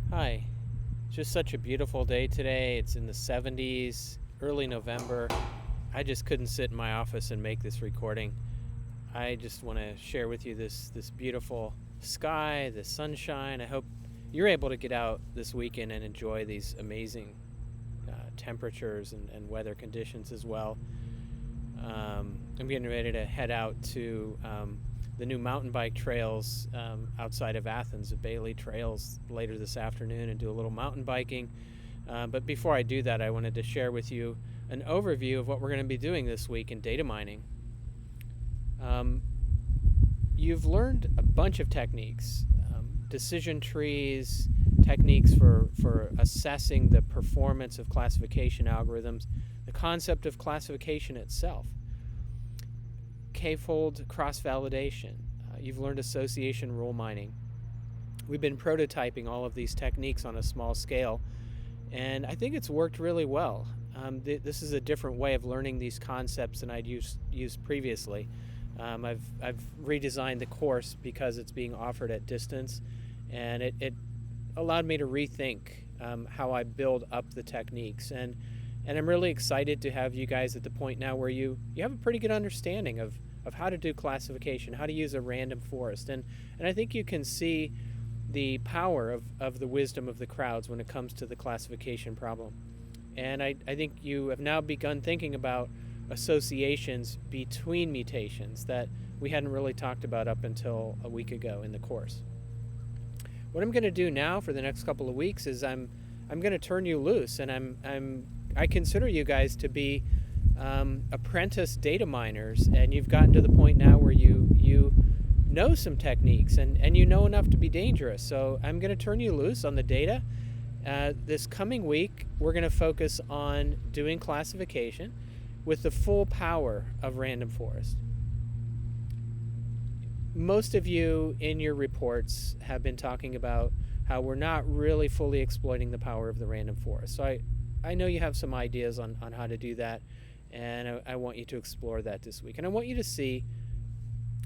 Hi, just such a beautiful day today. It's in the 70s, early November. I just couldn't sit in my office and make this recording. I just want to share with you this beautiful sky, the sunshine. I hope you're able to get out this weekend and enjoy these amazing temperatures and weather conditions as well. I'm getting ready to head out to the new mountain bike trails outside of Athens, the Bailey Trails, later this afternoon and do a little mountain biking. But before I do that, I wanted to share with you an overview of what we're going to be doing this week in data mining. You've learned a bunch of techniques, decision trees, techniques for assessing the performance of classification algorithms, the concept of classification itself, k-fold cross-validation. You've learned association rule mining. We've been prototyping all of these techniques on a small scale, and I think it's worked really well. This is a different way of learning these concepts than I'd used previously. I've redesigned the course because it's being offered at distance, and it allowed me to rethink how I build up the techniques. And I'm really excited to have you guys at the point now where you have a pretty good understanding of how to do classification, how to use a random forest. And I think you can see the power of the wisdom of the crowds when it comes to the classification problem. And I think you have now begun thinking about associations between mutations that we hadn't really talked about up until a week ago in the course. What I'm going to do now for the next couple of weeks is I'm going to turn you loose, and I consider you guys to be apprentice data miners, and you've gotten to the point now where you know some techniques and you know enough to be dangerous. So I'm going to turn you loose on the data. This coming week, we're going to focus on doing classification with the full power of random forest. Most of you in your reports have been talking about how we're not really fully exploiting the power of the random forest. So I know you have some ideas on how to do that, and I want you to explore that this week. And I want you to see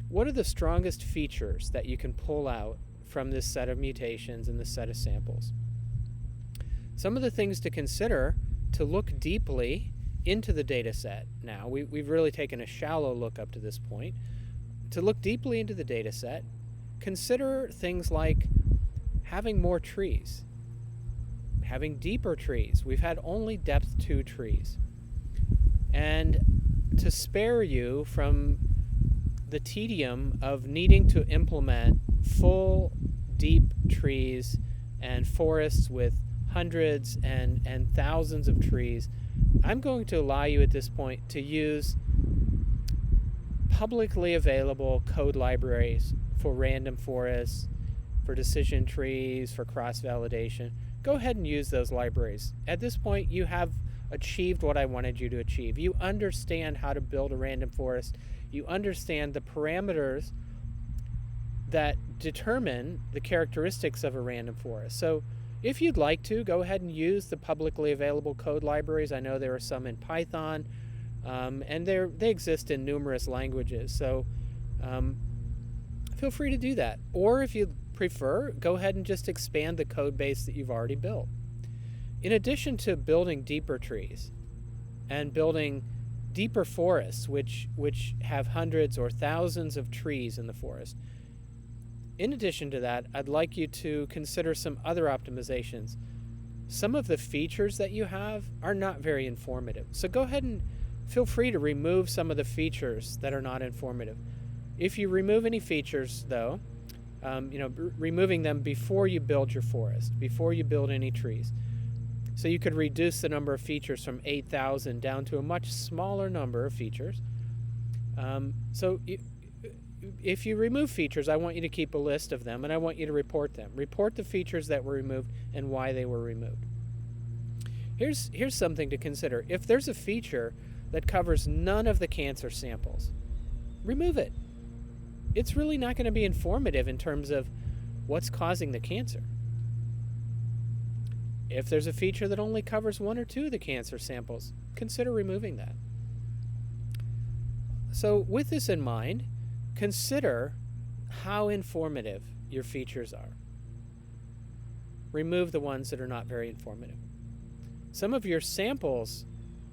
what are the strongest features that you can pull out from this set of mutations and this set of samples. Some of the things to consider to look deeply into the data set now. We've really taken a shallow look up to this point. To look deeply into the data set, consider things like having more trees, having deeper trees. We've had only depth 2 trees. And to spare you from the tedium of needing to implement full deep trees and forests with hundreds and thousands of trees, I'm going to allow you at this point to use publicly available code libraries for random forests, for decision trees, for cross-validation. Go ahead and use those libraries. At this point, you have achieved what I wanted you to achieve. You understand how to build a random forest. You understand the parameters that determine the characteristics of a random forest. So if you'd like to, go ahead and use the publicly available code libraries. I know there are some in Python, and they exist in numerous languages. So feel free to do that. Or if you prefer, go ahead and just expand the code base that you've already built. In addition to building deeper trees and building deeper forests, which have hundreds or thousands of trees in the forest, in addition to that, I'd like you to consider some other optimizations. Some of the features that you have are not very informative. So go ahead and feel free to remove some of the features that are not informative. If you remove any features, though, removing them before you build your forest, before you build any trees. So you could reduce the number of features from 8,000 down to a much smaller number of features. If you remove features, I want you to keep a list of them, and I want you to report them. Report the features that were removed and why they were removed. Here's something to consider. If there's a feature that covers none of the cancer samples, remove it. It's really not going to be informative in terms of what's causing the cancer. If there's a feature that only covers 1 or 2 of the cancer samples, consider removing that. So with this in mind, consider how informative your features are. remove the ones that are not very informative. Some of your samples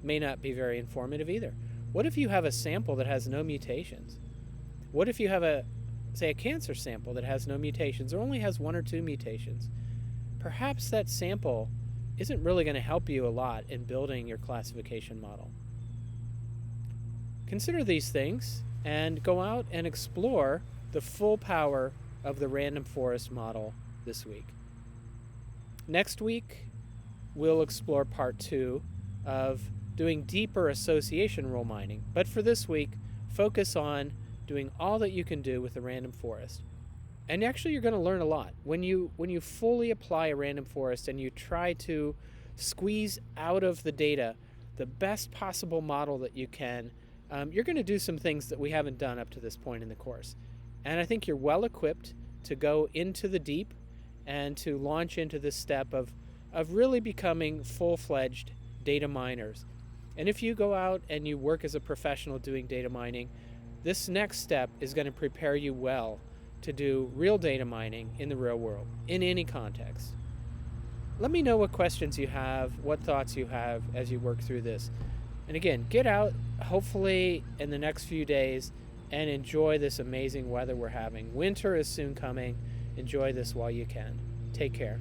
may not be very informative either. What if you have a sample that has no mutations? What if you have a cancer sample that has no mutations or only has 1 or 2 mutations? Perhaps that sample isn't really going to help you a lot in building your classification model. Consider these things and go out and explore the full power of the random forest model this week. Next week, we'll explore part 2 of doing deeper association rule mining. But for this week, focus on doing all that you can do with the random forest. And actually, you're going to learn a lot. When you fully apply a random forest and you try to squeeze out of the data the best possible model that you can, you're going to do some things that we haven't done up to this point in the course. And I think you're well equipped to go into the deep and to launch into this step of really becoming full-fledged data miners. And if you go out and you work as a professional doing data mining, this next step is going to prepare you well to do real data mining in the real world, in any context. Let me know what questions you have, what thoughts you have as you work through this. And again, get out, hopefully in the next few days, and enjoy this amazing weather we're having. Winter is soon coming. Enjoy this while you can. Take care.